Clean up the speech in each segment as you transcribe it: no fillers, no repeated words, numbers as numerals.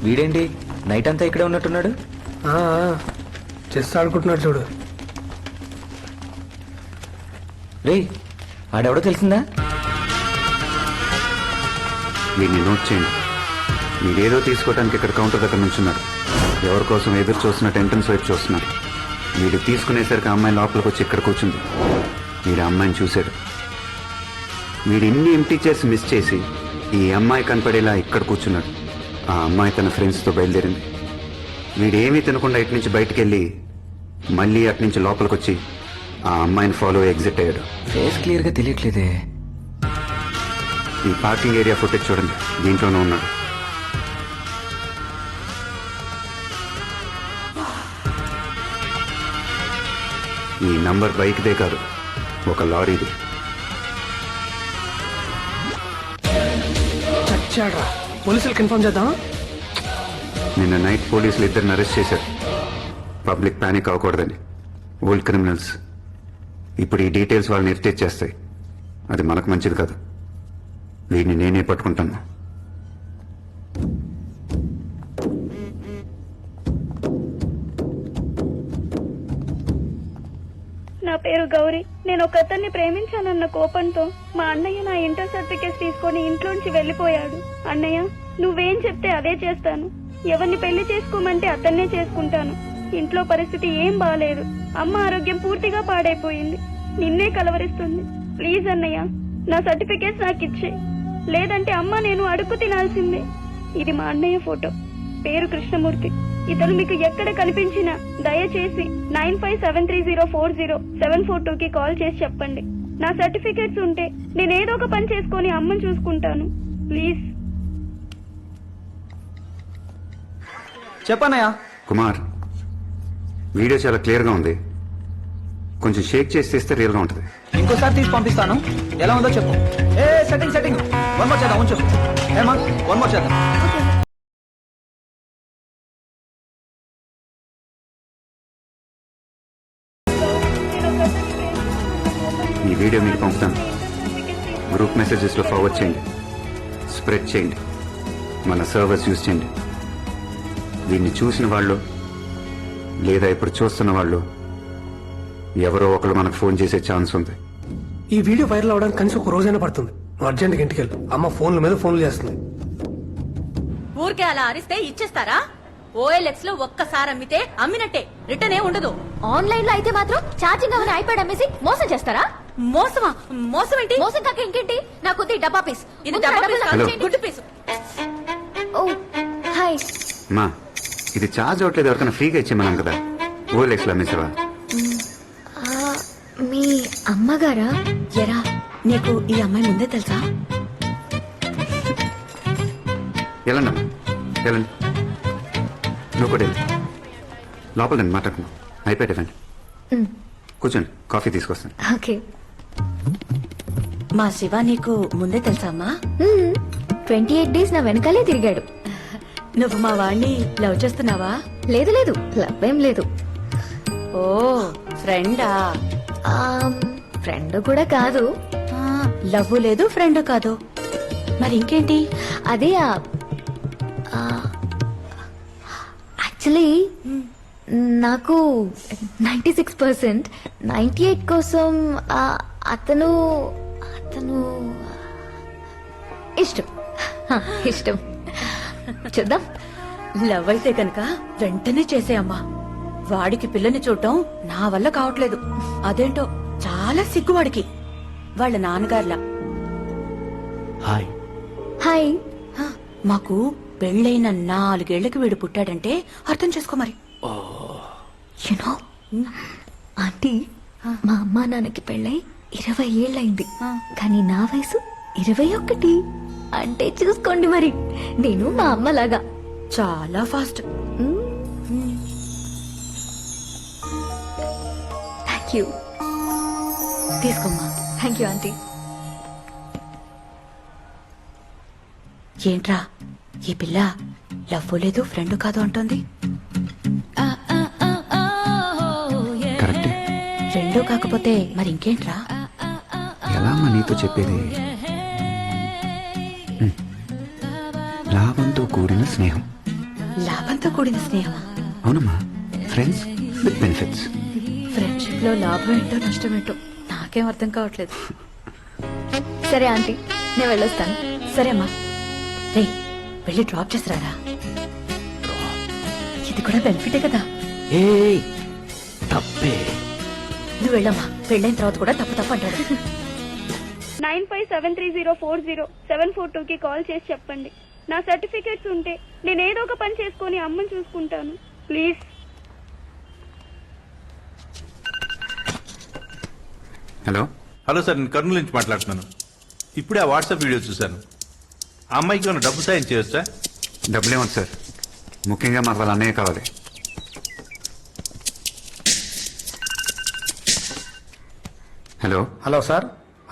వీడేంటి నైట్ అంతా ఇక్కడే ఉన్నట్టున్నాడు? చెస్ ఆడుకుంటున్నాడు చూడు. రే ఆడెవడో తెలిసిందా? వీడిని నోట్ చేయండి. వీడేదో తీసుకోవడానికి ఇక్కడ కౌంటర్ దగ్గర నుంచున్నాడు. ఎవరి కోసం ఎదురు చూస్తున్నట్టు ఎంట్రన్స్ వైపు చూస్తున్నాడు. వీడు తీసుకునేసరికి అమ్మాయి లోపలికి వచ్చి ఇక్కడ కూర్చుంది. వీడు అమ్మాయిని చూశాడు. వీడు ఇన్ని ఎంటీ చేసి మిస్ చేసి ఈ అమ్మాయి కనపడేలా ఇక్కడ కూర్చున్నాడు. ఆ అమ్మాయి తన ఫ్రెండ్స్తో బయలుదేరింది. వీడేమీ తినకుండా ఇటు నుంచి బయటికి వెళ్ళి మళ్ళీ అటు నుంచి లోపలికి వచ్చి ఆ అమ్మాయిని ఫాలో ఎగ్జిట్ అయ్యాడు. ఫేస్ క్లియర్ గా తెలియట్లేదే. ఈ పార్కింగ్ ఏరియా ఫుటేజ్ చూడండి, దీంట్లోనే ఉన్నాడు. ఈ నంబర్ బైక్దే కాదు, ఒక లారీది. చచ్చాడ్రా. పోలీసులు కన్ఫర్మ్ చేద్దాం. నిన్న నైట్ పోలీసులు ఇద్దరిని అరెస్ట్ చేశారు. పబ్లిక్ పానిక్ అవ్వకూడదని. Old criminals. ఇప్పుడు ఈ డీటెయిల్స్ వాళ్ళని ఇరిటేట్ చేస్తాయి. అది మనకు మంచిది కాదు. వీడిని నేనే పట్టుకుంటాను. నా పేరు గౌరీ. నేను ఒక అతన్ని ప్రేమించానన్న కోపంతో మా అన్నయ్య నా ఇంటర్ సర్టిఫికేట్స్ తీసుకొని ఇంట్లోంచి వెళ్లిపోయాడు. అన్నయ్య, నువ్వేం చెప్తే అదే చేస్తాను. ఎవరిని పెళ్లి చేసుకోమంటే అతన్నే చేసుకుంటాను. ఇంట్లో పరిస్థితి ఏం బాలేదు. అమ్మ ఆరోగ్యం పూర్తిగా పాడైపోయింది. నిన్నే కలవరిస్తుంది. ప్లీజ్ అన్నయ్య, నా సర్టిఫికేట్స్ నాకు ఇచ్చే, లేదంటే అమ్మ నేను అడుక్కు తినాల్సిందే. ఇది మా అన్నయ్య ఫోటో. పేరు కృష్ణమూర్తి. ఇతను మీకు ఎక్కడ కనిపించినా దయచేసి 9573040742కి కాల్ చేసి చెప్పండి. నా సర్టిఫికేట్స్ ఉంటే నేనేదో ఒక పని చేసుకొని అమ్మని చూసుకుంటాను. ప్లీజ్. చెప్పన్నయ్యా. కుమార్, వీడియో చాలా క్లియర్గా ఉంది. కొంచెం షేక్ చేసి తీస్తే రియల్గా ఉంటుంది. ఇంకోసారి తీసి పంపిస్తాను. ఎలా ఉందో చెప్పు. ఏ సెట్టింగ్ సెట్టింగ్ వన్ మోర్ చేద్దాం. ఉంచు. ఏమా వన్ మోర్ చేద్దాం. ఈ వీడియో మీకు పంపుతాను. గ్రూప్ మెసేజెస్లో ఫార్వర్డ్ చేయండి, స్ప్రెడ్ చేయండి, మన సర్వర్స్ యూజ్ చేయండి. దీన్ని చూసిన వాళ్ళు లేదా ఇప్పుడు చూస్తున్న వాళ్ళు ఎవరో ఒకరు మనకు ఫోన్ చేసే ఛాన్స్ ఉంది. ఈ వీడియో వైరల్ అవడానికి కనీసం ఒక రోజైనా పడుతుంది. నువ్వు అర్జెంట్గా ఇంటికి వెళ్ళు. అమ్మ ఫోన్ల మీద ఫోన్లు చేస్తుంది. ఊరికే అలా అరిస్తే ఇచ్చేస్తారా? OLX లో ఒక్కసారి అమ్మితే అమ్మినట్టే, రిటర్న్ ఏ ఉండదు. ఆన్లైన్ లో అయితే మాత్రం ఛార్జింగ్ అవని ఐప్యాడ్ అమ్మేసి మోసం చేస్తారా? మోసమా? మోసం ఏంటి? మోసం కాక ఇంకేంటి? నాకు డబ్బా పీస్. ఇది డబ్బా పీస్ కాదు, హలో. గుడ్డు పీసు. ఓ హాయ్. మా ఇది ఛార్జ్ అవ్వట్లేదు. ఎవరికైనా ఫ్రీగా ఇచ్చేమన్నాం కదా. OLXలో అమ్మేసావా? మీ అమ్మగారా? ఎరా, నీకు ఈ అమ్మాయి ముందే తెలుసా? వెళ్ళండి అమ్మా, వెళ్ళండి. నువ్వు కూడా వెళ్ళి లోపల రండి, మాట్లాడుకుందాం. అయిపోయాడండి. కూర్చోండి, కాఫీ తీసుకొస్తాను. ఓకే. మా శివ నీకు ముందే తెలుసా అమ్మా? 28 days నా వెనకాలే తిరిగాడు. నువ్వు మా వాడిని లవ్ చేస్తున్నావా? లేదు లేదు, లవ్ ఏం లేదు. ఓ ఫ్రెండా? ఫ్రెండ్ కూడా కాదు. లవ్ లేదు, ఫ్రెండ్ కాదు, మరి ఇంకేంటి? అదే యాక్చువల్లీ నాకు 96%, 98 కోసం అతను అతను ఇష్టం. ఇష్టం. చూద్దాం. లవ్ అయితే కనుక వెంటనే చేసేయమ్మా. వాడికి పిల్లని చూడటం నా వల్ల కావట్లేదు. అదేంటో చాలా సిగ్గువాడికి. వాళ్ళ నాన్నగారులా. హాయ్. హాయ్. మాకు పెళ్ళైన 4 ఏళ్లకి వీడు పుట్టాడంటే అర్థం చేసుకో మరి. యునో ఆంటీ, మా అమ్మా నాన్నకి పెళ్ళై 20 ఏళ్ళైంది. కానీ నా వయసు 21. అంటే చూసుకోండి మరి, నేను మా అమ్మలాగా చాలా ఫాస్ట్. Thank you. తీసుకోమ్మా. Thank you aunty. ఏంట్రా ఈ పిల్ల లవ్ లేదు, ఫ్రెండ్ కాదు అంటుంది? కరెక్టే. రెండూ కాకపోతే మరి ఇంకేంట్రా? ఎలా అమ్మా నీతో చెప్పేది? లాభంతో కూడిన స్నేహం. లాభంతో కూడిన స్నేహమా? అవునమ్మా, ఫ్రెండ్స్ విత్ బెనిఫిట్స్. ఫ్రెండ్షిప్ లో లాభం ఏంటో నష్టం ఏంటో నాకేం అర్థం కావట్లేదు. సరే ఆంటీ, నేను వెళ్ళొస్తాను. సరే అమ్మా, రే వెళ్ళి డ్రాప్ చేసిరారా. ఇది కూడా బెనిఫిటే కదా. తప్పే. నువ్వు వెళ్ళమ్మా, పెళ్ళైన తర్వాత కూడా తప్పు తప్పు అంటాడు. 9573040742 కి కాల్ చేసి చెప్పండి. నా సర్టిఫికెట్స్ ఉంటే నేను ఏదో ఒక పని చేసుకొని అమ్మని చూసుకుంటాను. ప్లీజ్. హలో. హలో సార్, నేను కర్నూలు నుంచి మాట్లాడుతున్నాను. ఇప్పుడే ఆ వాట్సాప్ వీడియో చూశాను. ఆ అమ్మాయికి ఏమైనా డబ్బు సాయం చేయొచ్చా? డబ్బులు ఏమవుతుంది సార్, ముఖ్యంగా మాకు వాళ్ళ అన్నయ్య కావాలి. హలో. హలో సార్,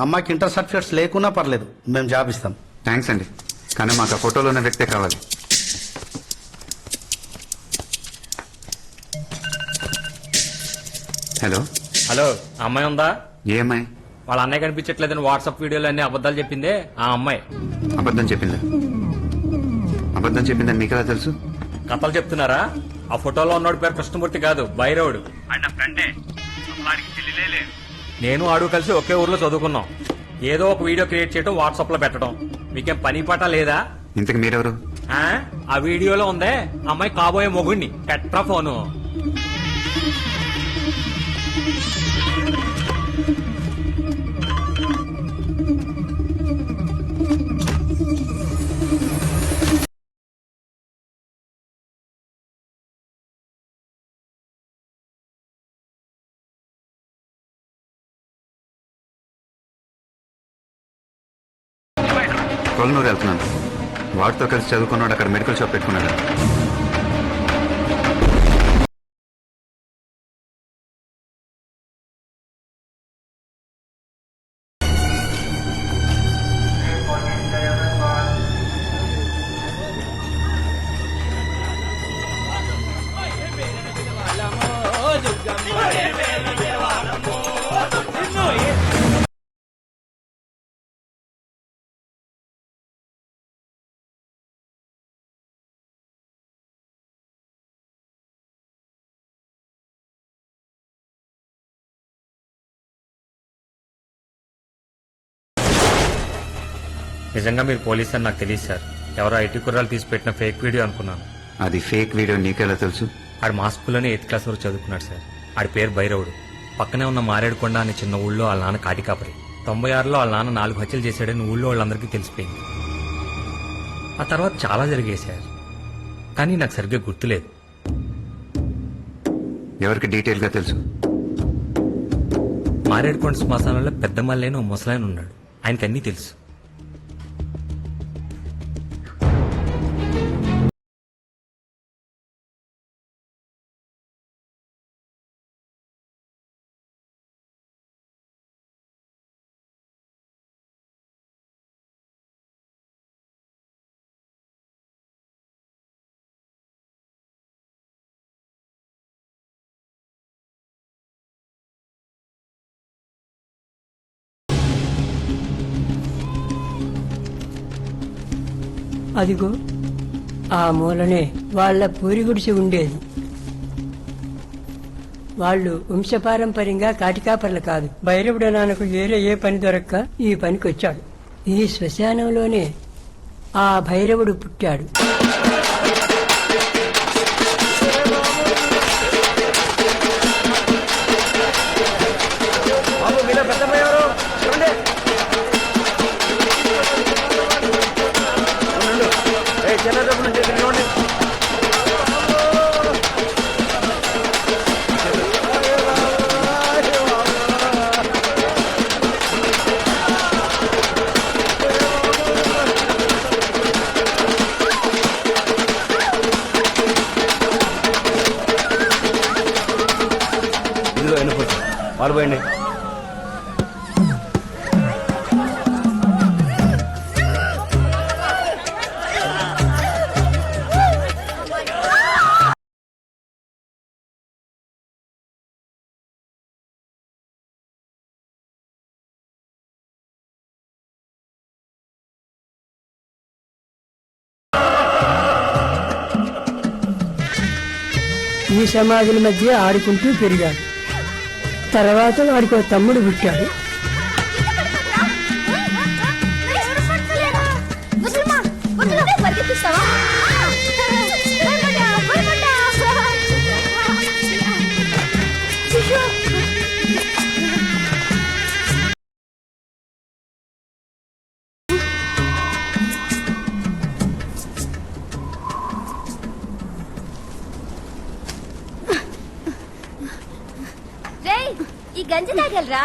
అమ్మాయికి ఇంటర్ సర్టిఫికేట్స్ లేకున్నా పర్లేదు, మేము జాబ్ ఇస్తాం. థ్యాంక్స్ అండి, కానీ మాకు ఆ ఫోటోలో ఉన్న వ్యక్తే కావాలి. హలో. హలో, అమ్మాయి ఉందా? ఏ అమ్మాయి? వాళ్ళ అన్నయ్య కనిపించట్లేదని వాట్సాప్ వీడియోలు అన్ని అబద్ధాలు చెప్పిందే ఆ అమ్మాయి. అబద్ధం చెప్పిందా? అబద్ధం చెప్పిందని మీకు ఎలా తెలుసు? కథలు చెప్తున్నారా? ఆ ఫోటోలో ఉన్నోడి పేరు కృష్ణమూర్తి కాదు, బైరవుడు. ఆయన ఫ్రెండే. నేను ఆడు కలిసి ఒకే ఊర్లో చదువుకున్నాం. ఏదో ఒక వీడియో క్రియేట్ చేయడం, వాట్సాప్ లో పెట్టడం. మీకేం పని పాట లేదా? ఇంతకు మీరెవరు? ఆ వీడియోలో ఉందే అమ్మాయి కాబోయే మొగుడిని. Petra phone. కొలనూరు వెళ్తున్నాను. వాటితో కలిసి చదువుకున్నాడు, అక్కడ మెడికల్ షాప్ పెట్టుకున్నాడు. నిజంగా మీరు పోలీస్ అని నాకు తెలియదు సార్. ఎవరో ఐటీ కుర్రాలు తీసి పెట్టిన ఫేక్ వీడియో అనుకున్నాను. అది ఫేక్ వీడియో నీకెలా తెలుసు? ఆడు మా స్కూల్లోనే 8th క్లాస్ వరకు చదువుకున్నాడు సార్. ఆడి పేరు భైరవుడు. పక్కనే ఉన్న మారేడుకొండ అనే చిన్న ఊళ్ళో వాళ్ళ నాన్న కాటికాపరి. 96లో వాళ్ళ నాన్న 4 హత్యలు చేశాడని ఊళ్ళో వాళ్ళందరికీ తెలిసిపోయింది. ఆ తర్వాత చాలా జరిగాయి సార్, కానీ నాకు సరిగ్గా గుర్తులేదు. ఎవరికి డీటెయిల్ గా తెలుసు? మారేడుకొండ శ్మశానంలో పెద్ద మల్లైన ఓ ముసలాయన ఉన్నాడు. ఆయనకి అన్నీ తెలుసు. అదిగో ఆ మూలనే వాళ్ళ పూరి గుడిసె ఉండేది. వాళ్ళు వంశపారంపర్యంగా కాటికాపర్లు కాదు. భైరవుడు నాన్నకు వేరే ఏ పని దొరక్క ఈ పనికి వచ్చాడు. ఈ శ్మశానంలోనే ఆ భైరవుడు పుట్టాడు. వాళ్ళు పోయండి. ఈ సమాధుల మధ్య ఆడుకుంటూ పెరిగాడు. తర్వాత వాడికి ఒక తమ్ముడు పుట్టాడు. ఈ గంజి తాగలరా?